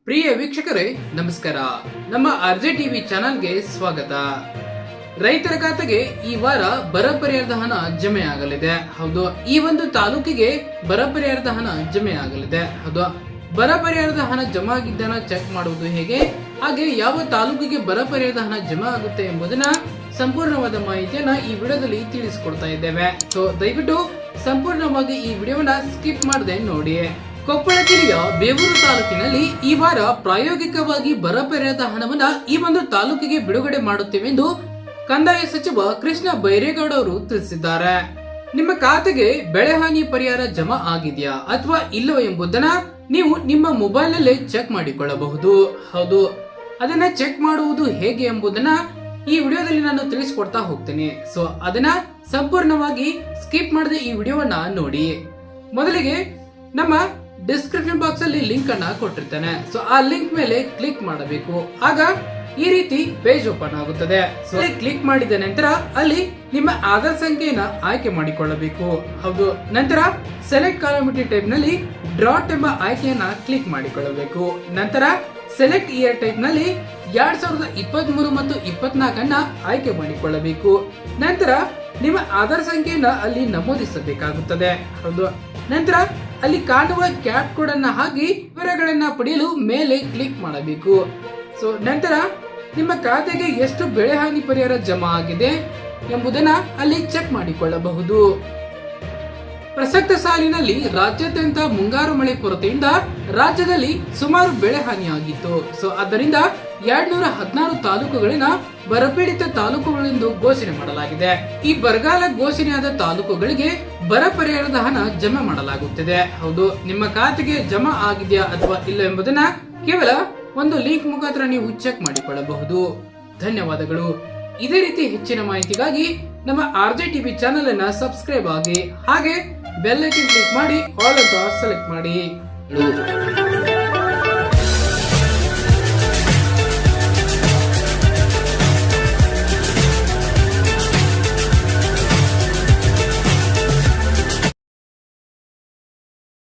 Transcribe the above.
ಪ್ರಿಯ ವೀಕ್ಷಕರೇ ನಮಸ್ಕಾರ. ನಮ್ಮ ಆರ್ಜೆ ಟಿವಿ ಚಾನೆಲ್ಗೆ ಸ್ವಾಗತ. ರೈತರ ಖಾತೆಗೆ ಈ ವಾರ ಬರ ಪರಿಹಾರದ ಹಣ ಜಮೆ ಆಗಲಿದೆ. ಹೌದು, ಈ ಒಂದು ತಾಲೂಕಿಗೆ ಬರ ಪರಿಹಾರದ ಹಣ ಜಮೆ ಆಗಲಿದೆ. ಹೌದು, ಬರ ಪರಿಹಾರದ ಹಣ ಜಮಾ ಆಗಿದ್ದನ್ನ ಚೆಕ್ ಮಾಡುವುದು ಹೇಗೆ, ಹಾಗೆ ಯಾವ ತಾಲೂಕಿಗೆ ಬರ ಪರಿಹಾರದ ಹಣ ಜಮಾ ಆಗುತ್ತೆ ಎಂಬುದನ್ನ ಸಂಪೂರ್ಣವಾದ ಮಾಹಿತಿಯನ್ನ ಈ ವಿಡಿಯೋದಲ್ಲಿ ತಿಳಿಸಿಕೊಡ್ತಾ ಇದ್ದೇವೆ. ಸೊ ದಯವಿಟ್ಟು ಸಂಪೂರ್ಣವಾಗಿ ಈ ವಿಡಿಯೋವನ್ನ ಸ್ಕಿಪ್ ಮಾಡದೆ ನೋಡಿ. ಕೊಪ್ಪಳ ಜಿಲ್ಲೆಯ ಬೇವೂರು ತಾಲೂಕಿನಲ್ಲಿ ಈ ವಾರ ಪ್ರಾಯೋಗಿಕವಾಗಿ ಬರ ಪರಿಹಾರದ ಹಣವನ್ನ ಈ ಒಂದು ತಾಲೂಕಿಗೆ ಬಿಡುಗಡೆ ಮಾಡುತ್ತೇವೆಂದು ಕಂದಾಯ ಸಚಿವ ಕೃಷ್ಣ ಬೈರೇಗೌಡ ಅವರು ತಿಳಿಸಿದ್ದಾರೆ. ನಿಮ್ಮ ಖಾತೆಗೆ ಬೆಳೆ ಹಾನಿ ಪರಿಹಾರ ಜಮಾ ಆಗಿದೆಯಾ ಅಥವಾ ಇಲ್ಲವೋ ಎಂಬುದನ್ನ ನೀವು ನಿಮ್ಮ ಮೊಬೈಲ್ ನಲ್ಲೇ ಚೆಕ್ ಮಾಡಿಕೊಳ್ಳಬಹುದು. ಹೌದು, ಅದನ್ನ ಚೆಕ್ ಮಾಡುವುದು ಹೇಗೆ ಎಂಬುದನ್ನ ಈ ವಿಡಿಯೋದಲ್ಲಿ ನಾನು ತಿಳಿಸಿಕೊಡ್ತಾ ಹೋಗ್ತೇನೆ. ಸೊ ಅದನ್ನ ಸಂಪೂರ್ಣವಾಗಿ ಸ್ಕಿಪ್ ಮಾಡದೆ ಈ ವಿಡಿಯೋವನ್ನ ನೋಡಿ. ಮೊದಲಿಗೆ ನಮ್ಮ ಡಿಸ್ಕ್ರಿಪ್ಷನ್ ಬಾಕ್ಸ್ ಅಲ್ಲಿ ಲಿಂಕ್ ಅನ್ನ ಕೊಟ್ಟಿರ್ತೇನೆ. ಸೊ ಆ ಲಿಂಕ್ ಮೇಲೆ ಕ್ಲಿಕ್ ಮಾಡಬೇಕು. ಆಗ ಈ ರೀತಿ ಪೇಜ್ ಓಪನ್ ಆಗುತ್ತದೆ. ಸೊ ಕ್ಲಿಕ್ ಮಾಡಿದ ನಂತರ ಅಲ್ಲಿ ನಿಮ್ಮ ಆಧಾರ್ ಸಂಖ್ಯೆಯನ್ನ ಆಯ್ಕೆ ಮಾಡಿಕೊಳ್ಳಬೇಕು. ಹೌದು, ನಂತರ ಸೆಲೆಕ್ಟ್ ಕಾಲಮಿಟಿ ಟೈಪ್ ನಲ್ಲಿ ಡ್ರಾಟ್ ಎಂಬ ಆಯ್ಕೆಯನ್ನ ಕ್ಲಿಕ್ ಮಾಡಿಕೊಳ್ಳಬೇಕು. ನಂತರ ಸೆಲೆಕ್ಟ್ ಇಯರ್ ಟೈಪ್ ನಲ್ಲಿ 2023 ಮತ್ತು 24 ಆಯ್ಕೆ ಮಾಡಿಕೊಳ್ಳಬೇಕು. ನಂತರ ನಿಮ್ಮ ಆಧಾರ್ ಸಂಖ್ಯೆಯನ್ನ ಅಲ್ಲಿ ನಮೂದಿಸಬೇಕಾಗುತ್ತದೆ. ಹೌದು, ನಂತರ ಅಲ್ಲಿ ಕಾಣುವ ಕ್ಯಾಪ್ ಕೋಡ್ ಅನ್ನ ಹಾಕಿ ವಿವರಗಳನ್ನ ಪಡೆಯಲು ಮೇಲೆ ಕ್ಲಿಕ್ ಮಾಡಬೇಕು. ಸೊ ನಂತರ ನಿಮ್ಮ ಖಾತೆಗೆ ಎಷ್ಟು ಬೆಳೆ ಹಾನಿ ಪರಿಹಾರ ಜಮಾ ಆಗಿದೆ ಎಂಬುದನ್ನ ಅಲ್ಲಿ ಚೆಕ್ ಮಾಡಿಕೊಳ್ಳಬಹುದು. ಪ್ರಸಕ್ತ ಸಾಲಿನಲ್ಲಿ ರಾಜ್ಯಾದ್ಯಂತ ಮುಂಗಾರು ಮಳೆ ಕೊರತೆಯಿಂದ ರಾಜ್ಯದಲ್ಲಿ ಸುಮಾರು ಬೆಳೆ ಹಾನಿಯಾಗಿತ್ತು. ಸೊ ಆದ್ದರಿಂದ 216 ತಾಲೂಕುಗಳಿನ ಬರಪೀಡಿತ ತಾಲೂಕುಗಳೆಂದು ಘೋಷಣೆ ಮಾಡಲಾಗಿದೆ. ಈ ಬರಗಾಲ ಘೋಷಣೆಯಾದ ತಾಲೂಕುಗಳಿಗೆ ಬರ ಪರಿಹಾರದ ಹಣ ಜಮಾ ಮಾಡಲಾಗುತ್ತಿದೆ. ಹೌದು, ನಿಮ್ಮ ಖಾತೆಗೆ ಜಮಾ ಆಗಿದೆಯಾ ಅಥವಾ ಇಲ್ಲ ಎಂಬುದನ್ನ ಕೇವಲ ಒಂದು ಲಿಂಕ್ ಮುಖಾಂತರ ನೀವು ಚೆಕ್ ಮಾಡಿಕೊಳ್ಳಬಹುದು. ಧನ್ಯವಾದಗಳು. ಇದೇ ರೀತಿ ಹೆಚ್ಚಿನ ಮಾಹಿತಿಗಾಗಿ ನಮ್ಮ ಆರ್ಜೆ ಟಿವಿ ಚಾನೆಲ್ ಅನ್ನ ಸಬ್ಸ್ಕ್ರೈಬ್ ಆಗಿ, ಹಾಗೆ ಬೆಲ್ ಐಕಾನ್ ಕ್ಲಿಕ್ ಮಾಡಿ ಆಲ್ ಅಂತ ಸೆಲೆಕ್ಟ್ ಮಾಡಿ.